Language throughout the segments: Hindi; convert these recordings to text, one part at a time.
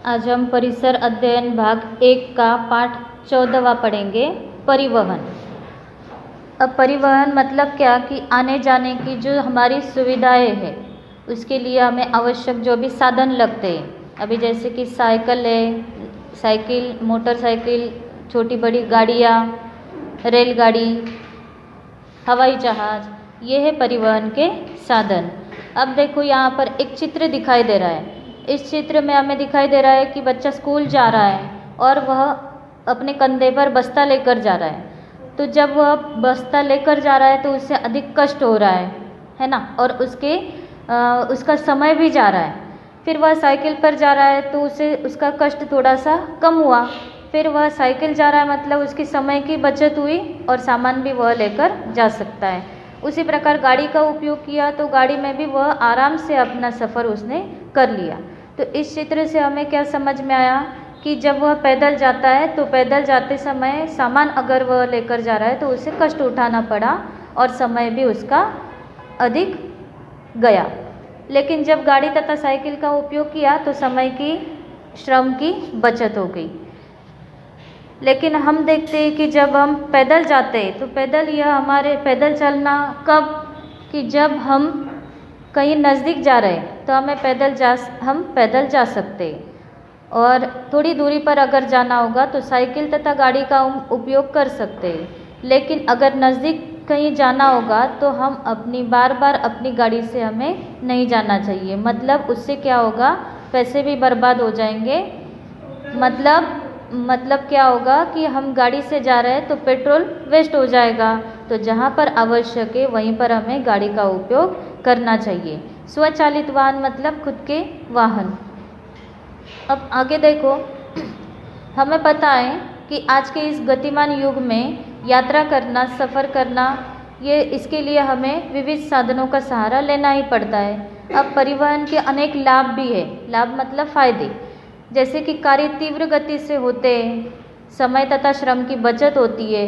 आज हम परिसर अध्ययन भाग 1 का पाठ 14वां पढ़ेंगे, परिवहन। अब परिवहन मतलब क्या कि आने जाने की जो हमारी सुविधाएं हैं उसके लिए हमें आवश्यक जो भी साधन लगते हैं। अभी जैसे कि साइकिल है, साइकिल, मोटरसाइकिल, छोटी बड़ी गाड़ियाँ, रेलगाड़ी, हवाई जहाज़, ये है परिवहन के साधन। अब देखो यहाँ पर एक चित्र दिखाई दे रहा है। इस चित्र में हमें दिखाई दे रहा है कि बच्चा स्कूल जा रहा है और वह अपने कंधे पर बस्ता लेकर जा रहा है। तो जब वह बस्ता लेकर जा रहा है तो उससे अधिक कष्ट हो रहा है ना, और उसका समय भी जा रहा है। फिर वह साइकिल पर जा रहा है तो उसका कष्ट थोड़ा सा कम हुआ। फिर वह साइकिल जा रहा है मतलब उसकी समय की बचत हुई और सामान भी वह लेकर जा सकता है। उसी प्रकार गाड़ी का उपयोग किया तो गाड़ी में भी वह आराम से अपना सफ़र उसने कर लिया। तो इस चित्र से हमें क्या समझ में आया कि जब वह पैदल जाता है तो पैदल जाते समय सामान अगर वह लेकर जा रहा है तो उसे कष्ट उठाना पड़ा और समय भी उसका अधिक गया। लेकिन जब गाड़ी तथा साइकिल का उपयोग किया तो समय की, श्रम की बचत हो गई। लेकिन हम देखते हैं कि जब हम पैदल जाते हैं तो पैदल चलना कब, कि जब हम कहीं नज़दीक जा रहे हैं तो हम पैदल जा सकते हैं, और थोड़ी दूरी पर अगर जाना होगा तो साइकिल तथा गाड़ी का उपयोग कर सकते हैं। लेकिन अगर नज़दीक कहीं जाना होगा तो हम बार बार अपनी गाड़ी से हमें नहीं जाना चाहिए। मतलब उससे क्या होगा, पैसे भी बर्बाद हो जाएंगे। मतलब क्या होगा कि हम गाड़ी से जा रहे हैं तो पेट्रोल वेस्ट हो जाएगा। तो जहाँ पर आवश्यक है वहीं पर हमें गाड़ी का उपयोग करना चाहिए। स्वचालित वाहन मतलब खुद के वाहन। अब आगे देखो, हमें पता है कि आज के इस गतिमान युग में यात्रा करना, सफ़र करना, इसके लिए हमें विविध साधनों का सहारा लेना ही पड़ता है। अब परिवहन के अनेक लाभ भी है। लाभ मतलब फ़ायदे, जैसे कि कार्य तीव्र गति से होते हैं, समय तथा श्रम की बचत होती है।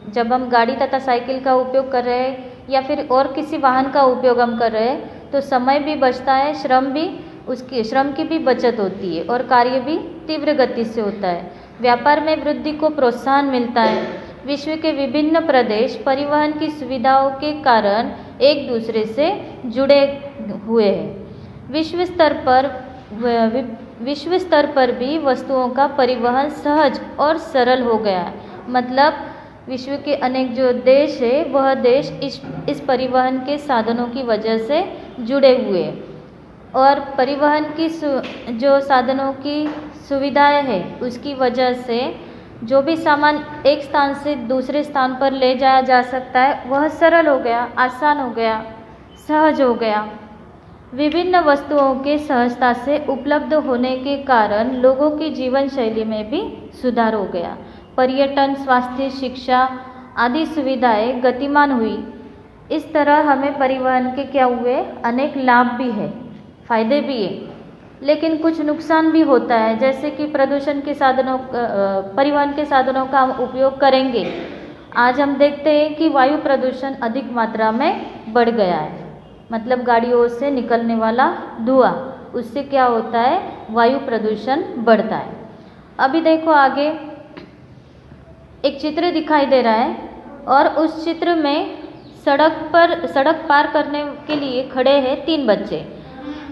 जब हम गाड़ी तथा साइकिल का उपयोग कर रहे हैं या फिर और किसी वाहन का उपयोग हम कर रहे हैं तो समय भी बचता है, श्रम की भी बचत होती है और कार्य भी तीव्र गति से होता है। व्यापार में वृद्धि को प्रोत्साहन मिलता है। विश्व के विभिन्न प्रदेश परिवहन की सुविधाओं के कारण एक दूसरे से जुड़े हुए हैं। विश्व स्तर पर भी वस्तुओं का परिवहन सहज और सरल हो गया है। मतलब विश्व के अनेक जो देश है वह देश इस परिवहन के साधनों की वजह से जुड़े हुए हैं। और परिवहन की जो साधनों की सुविधाएं हैं उसकी वजह से जो भी सामान एक स्थान से दूसरे स्थान पर ले जाया जा सकता है वह सरल हो गया, आसान हो गया, सहज हो गया। विभिन्न वस्तुओं के सहजता से उपलब्ध होने के कारण लोगों की जीवन शैली में भी सुधार हो गया। पर्यटन, स्वास्थ्य, शिक्षा आदि सुविधाएं गतिमान हुई। इस तरह हमें परिवहन के क्या हुए, अनेक लाभ भी है, फायदे भी है। लेकिन कुछ नुकसान भी होता है, जैसे कि परिवहन के साधनों का हम उपयोग करेंगे। आज हम देखते हैं कि वायु प्रदूषण अधिक मात्रा में बढ़ गया है। मतलब गाड़ियों से निकलने वाला धुआं, उससे क्या होता है, वायु प्रदूषण बढ़ता है। अभी देखो आगे एक चित्र दिखाई दे रहा है और उस चित्र में सड़क पार करने के लिए खड़े हैं 3 बच्चे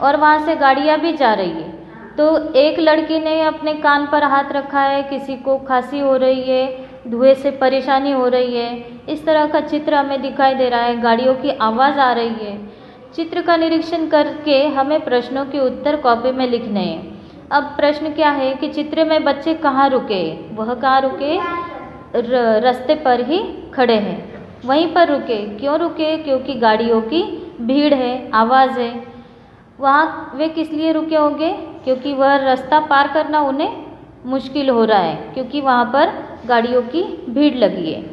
और वहाँ से गाड़ियाँ भी जा रही है। तो एक लड़की ने अपने कान पर हाथ रखा है, किसी को खांसी हो रही है, धुएं से परेशानी हो रही है। इस तरह का चित्र हमें दिखाई दे रहा है। गाड़ियों की आवाज़ आ रही है। चित्र का निरीक्षण करके हमें प्रश्नों के उत्तर कॉपी में लिखने हैं। अब प्रश्न क्या है कि चित्र में बच्चे कहाँ रुके, वह कहाँ रुके, रास्ते पर ही खड़े हैं, वहीं पर रुके। क्यों रुके, क्योंकि गाड़ियों की भीड़ है, आवाज़ है। वहाँ वे किस लिए रुके होंगे, क्योंकि वह रास्ता पार करना उन्हें मुश्किल हो रहा है, क्योंकि वहाँ पर गाड़ियों की भीड़ लगी है।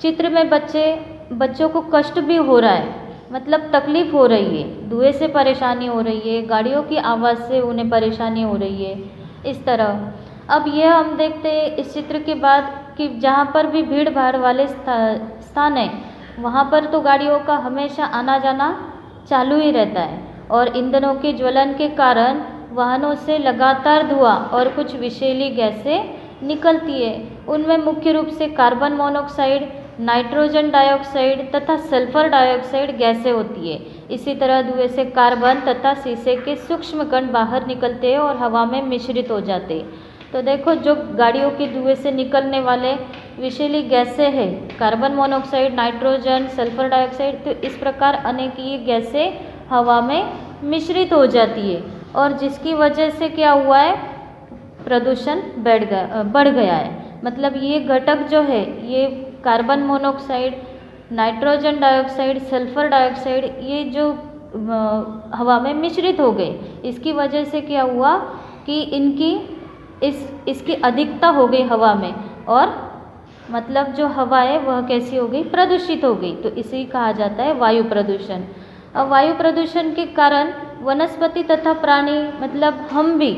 चित्र में बच्चों को कष्ट भी हो रहा है, मतलब तकलीफ़ हो रही है, धुएं से परेशानी हो रही है, गाड़ियों की आवाज़ से उन्हें परेशानी हो रही है, इस तरह। अब यह हम देखते हैं इस चित्र के बाद कि जहाँ पर भी भीड़ भाड़ वाले स्थान है वहाँ पर तो गाड़ियों का हमेशा आना जाना चालू ही रहता है और ईंधनों के ज्वलन के कारण वाहनों से लगातार धुआं और कुछ विषैली गैसें निकलती है। उनमें मुख्य रूप से कार्बन मोनोऑक्साइड, नाइट्रोजन डाइऑक्साइड तथा सल्फर डाइऑक्साइड गैसें होती है। इसी तरह धुएं से कार्बन तथा शीशे के सूक्ष्म कण बाहर निकलते हैं और हवा में मिश्रित हो जाते हैं। तो देखो, जो गाड़ियों के धुएं से निकलने वाले विषैली गैसें हैं, carbon monoxide, nitrogen, sulphur dioxide, तो इस प्रकार अनेक ये गैसें हवा में मिश्रित हो जाती है और जिसकी वजह से क्या हुआ है, प्रदूषण बढ़ गया है। मतलब ये घटक जो है, ये carbon monoxide, nitrogen dioxide, sulphur dioxide, ये जो हवा में मिश्रित हो गए, इसकी वजह से क्या हुआ कि इसकी अधिकता हो गई हवा में और मतलब जो हवा है वह कैसी हो गई, प्रदूषित हो गई। तो इसे कहा जाता है वायु प्रदूषण। अब वायु प्रदूषण के कारण वनस्पति तथा प्राणी, मतलब हम भी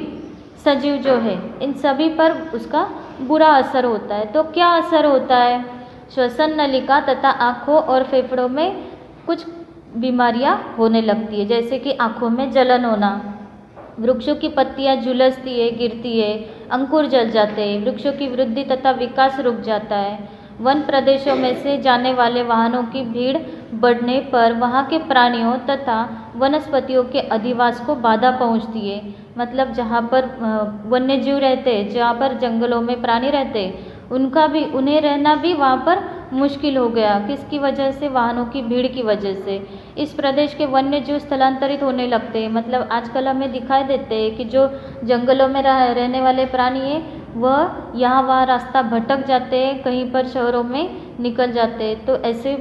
सजीव जो है, इन सभी पर उसका बुरा असर होता है। तो क्या असर होता है, श्वसन नलिका तथा आँखों और फेफड़ों में कुछ बीमारियां होने लगती है, जैसे कि आँखों में जलन होना, वृक्षों की पत्तियां झुलसती है, गिरती है, अंकुर जल जाते हैं, वृक्षों की वृद्धि तथा विकास रुक जाता है। वन प्रदेशों में से जाने वाले वाहनों की भीड़ बढ़ने पर वहाँ के प्राणियों तथा वनस्पतियों के अधिवास को बाधा पहुँचती है। मतलब जहाँ पर वन्य जीव रहते हैं, जहाँ पर जंगलों में प्राणी रहते हैं, उन्हें रहना भी वहाँ पर मुश्किल हो गया। किसकी वजह से, वाहनों की भीड़ की वजह से। इस प्रदेश के वन्य जीव स्थलांतरित होने लगते हैं। मतलब आजकल हमें दिखाई देते हैं कि जो जंगलों में रहने वाले प्राणी हैं, वह यहाँ वहाँ रास्ता भटक जाते हैं, कहीं पर शहरों में निकल जाते हैं। तो ऐसे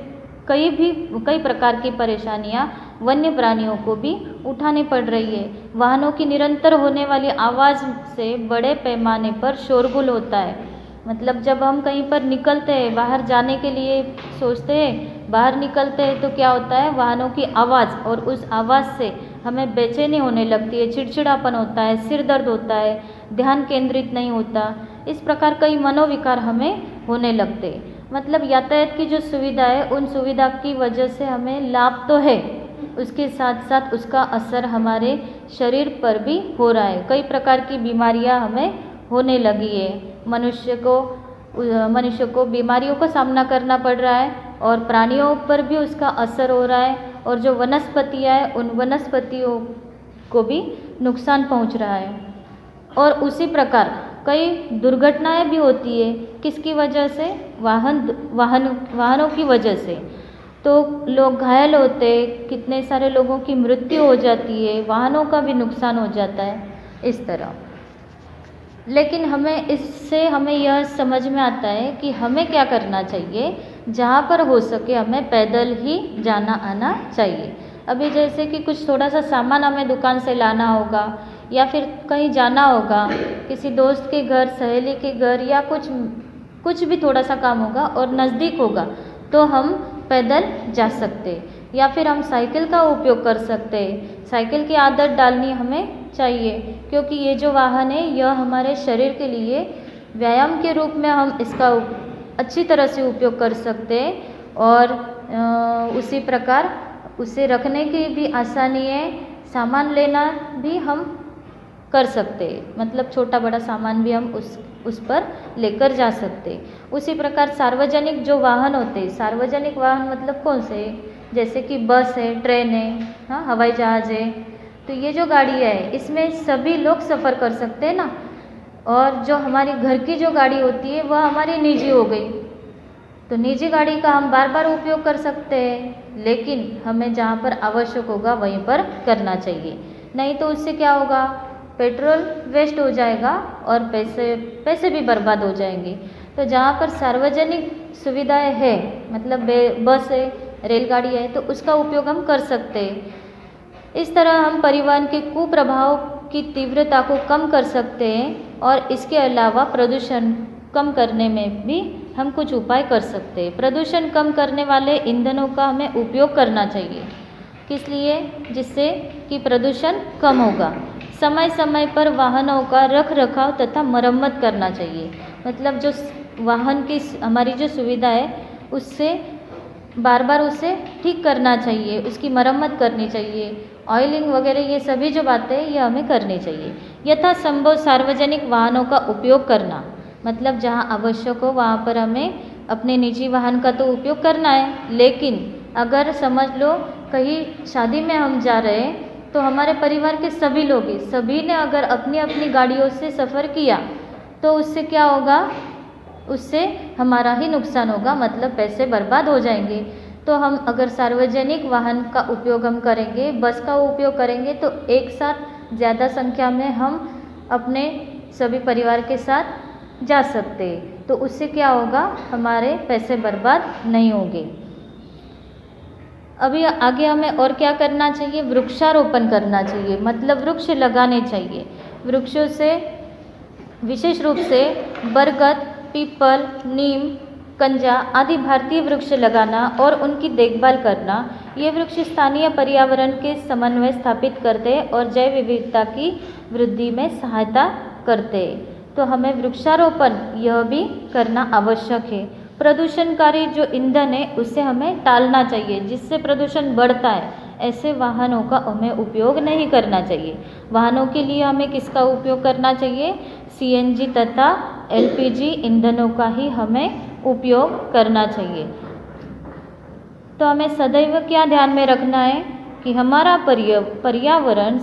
कई प्रकार की परेशानियाँ वन्य प्राणियों को भी उठानी पड़ रही है। वाहनों की निरंतर होने वाली आवाज़ से बड़े पैमाने पर शोरगुल होता है। मतलब जब हम कहीं पर निकलते हैं, बाहर जाने के लिए सोचते हैं, बाहर निकलते हैं, तो क्या होता है, वाहनों की आवाज़, और उस आवाज़ से हमें बेचैनी होने लगती है, चिड़चिड़ापन होता है, सिर दर्द होता है, ध्यान केंद्रित नहीं होता। इस प्रकार कई मनोविकार हमें होने लगते। मतलब यातायात की जो सुविधा है, उन सुविधा की वजह से हमें लाभ तो है, उसके साथ साथ उसका असर हमारे शरीर पर भी हो रहा है। कई प्रकार की बीमारियां हमें होने लगी है। मनुष्य को बीमारियों का सामना करना पड़ रहा है और प्राणियों पर भी उसका असर हो रहा है, और जो वनस्पतियाँ हैं, उन वनस्पतियों को भी नुकसान पहुंच रहा है। और उसी प्रकार कई दुर्घटनाएं भी होती है। किसकी वजह से, वाहनों की वजह से। तो लोग घायल होते, कितने सारे लोगों की मृत्यु हो जाती है, वाहनों का भी नुकसान हो जाता है, इस तरह। लेकिन हमें यह समझ में आता है कि हमें क्या करना चाहिए। जहाँ पर हो सके हमें पैदल ही जाना आना चाहिए। अभी जैसे कि कुछ थोड़ा सा सामान हमें दुकान से लाना होगा, या फिर कहीं जाना होगा, किसी दोस्त के घर, सहेली के घर, या कुछ भी थोड़ा सा काम होगा और नज़दीक होगा, तो हम पैदल जा सकते, या फिर हम साइकिल का उपयोग कर सकते। साइकिल की आदत डालनी हमें चाहिए, क्योंकि ये जो वाहन है, यह हमारे शरीर के लिए व्यायाम के रूप में हम इसका अच्छी तरह से उपयोग कर सकते हैं। और उसी प्रकार उसे रखने की भी आसानी है, सामान लेना भी हम कर सकते, मतलब छोटा बड़ा सामान भी हम उस पर लेकर जा सकते। उसी प्रकार सार्वजनिक जो वाहन होते हैं, सार्वजनिक वाहन मतलब कौन से, जैसे कि बस है, ट्रेन है, हाँ, हवाई जहाज़ है, तो ये जो गाड़ी है, इसमें सभी लोग सफ़र कर सकते हैं ना। और जो हमारी घर की जो गाड़ी होती है, वह हमारी निजी हो गई। तो निजी गाड़ी का हम बार बार उपयोग कर सकते हैं, लेकिन हमें जहाँ पर आवश्यक होगा वहीं पर करना चाहिए। नहीं तो उससे क्या होगा, पेट्रोल वेस्ट हो जाएगा और पैसे भी बर्बाद हो जाएंगे। तो जहाँ पर सार्वजनिक सुविधाएं है, मतलब बस है, रेलगाड़ी है, तो उसका उपयोग हम कर सकते हैं। इस तरह हम परिवहन के कुप्रभाव की तीव्रता को कम कर सकते हैं, और इसके अलावा प्रदूषण कम करने में भी हम कुछ उपाय कर सकते हैं। प्रदूषण कम करने वाले ईंधनों का हमें उपयोग करना चाहिए। किस लिए, जिससे कि प्रदूषण कम होगा। समय समय पर वाहनों का रख रखाव तथा मरम्मत करना चाहिए। मतलब जो वाहन की हमारी जो सुविधा है, उससे बार बार उसे ठीक करना चाहिए, उसकी मरम्मत करनी चाहिए। ऑयलिंग वगैरह ये सभी जो बातें ये हमें करनी चाहिए। यथासंभव सार्वजनिक वाहनों का उपयोग करना, मतलब जहाँ आवश्यक हो वहाँ पर हमें अपने निजी वाहन का तो उपयोग करना है, लेकिन अगर समझ लो कहीं शादी में हम जा रहे हैं तो हमारे परिवार के सभी लोग ही सभी ने अगर अपनी अपनी गाड़ियों से सफ़र किया तो उससे क्या होगा, उससे हमारा ही नुकसान होगा, मतलब पैसे बर्बाद हो जाएंगे। तो हम अगर सार्वजनिक वाहन का उपयोग हम करेंगे, बस का उपयोग करेंगे तो एक साथ ज़्यादा संख्या में हम अपने सभी परिवार के साथ जा सकते हैं। तो उससे क्या होगा, हमारे पैसे बर्बाद नहीं होंगे। अभी आगे हमें और क्या करना चाहिए, वृक्षारोपण करना चाहिए, मतलब वृक्ष लगाने चाहिए। वृक्षों से विशेष रूप से बरगद, पीपल, नीम, कंजा आदि भारतीय वृक्ष लगाना और उनकी देखभाल करना, ये वृक्ष स्थानीय पर्यावरण के समन्वय स्थापित करते हैं और जैव विविधता की वृद्धि में सहायता करते हैं। तो हमें वृक्षारोपण यह भी करना आवश्यक है। प्रदूषणकारी जो ईंधन है उसे हमें टालना चाहिए, जिससे प्रदूषण बढ़ता है ऐसे वाहनों का हमें उपयोग नहीं करना चाहिए। वाहनों के लिए हमें किसका उपयोग करना चाहिए, सीएनजी तथा एलपीजी ईंधनों का ही हमें उपयोग करना चाहिए। तो हमें सदैव क्या ध्यान में रखना है कि हमारा पर्यावरण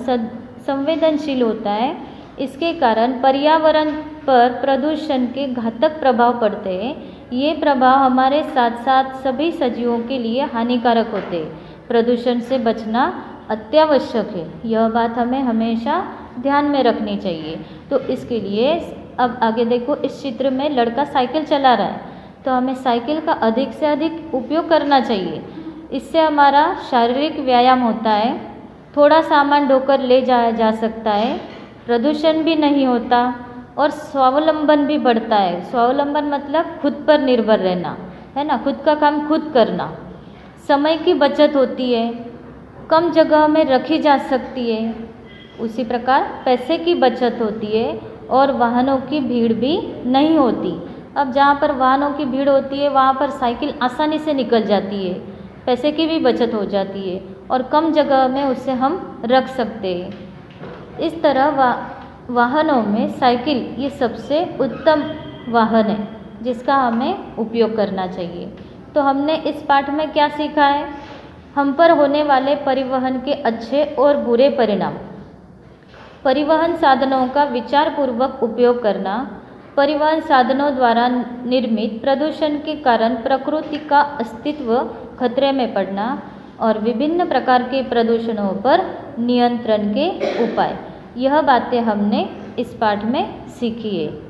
संवेदनशील होता है, इसके कारण पर्यावरण पर प्रदूषण के घातक प्रभाव पड़ते हैं। ये प्रभाव हमारे साथ साथ सभी सजीवों के लिए हानिकारक होते हैं। प्रदूषण से बचना अत्यावश्यक है, यह बात हमें हमेशा ध्यान में रखनी चाहिए। तो इसके लिए अब आगे देखो, इस चित्र में लड़का साइकिल चला रहा है, तो हमें साइकिल का अधिक से अधिक उपयोग करना चाहिए। इससे हमारा शारीरिक व्यायाम होता है, थोड़ा सामान ढोकर ले जाया जा सकता है, प्रदूषण भी नहीं होता और स्वावलंबन भी बढ़ता है। स्वावलंबन मतलब खुद पर निर्भर रहना, है ना, खुद का काम खुद करना। समय की बचत होती है, कम जगह में रखी जा सकती है। उसी प्रकार पैसे की बचत होती है और वाहनों की भीड़ भी नहीं होती। अब जहाँ पर वाहनों की भीड़ होती है वहाँ पर साइकिल आसानी से निकल जाती है, पैसे की भी बचत हो जाती है और कम जगह में उसे हम रख सकते हैं। इस तरह वाहनों में साइकिल ये सबसे उत्तम वाहन है जिसका हमें उपयोग करना चाहिए। तो हमने इस पाठ में क्या सीखा है, हम पर होने वाले परिवहन के अच्छे और बुरे परिणाम, परिवहन साधनों का विचारपूर्वक उपयोग करना, परिवहन साधनों द्वारा निर्मित प्रदूषण के कारण प्रकृति का अस्तित्व खतरे में पड़ना और विभिन्न प्रकार के प्रदूषणों पर नियंत्रण के उपाय, यह बातें हमने इस पाठ में सीखी है।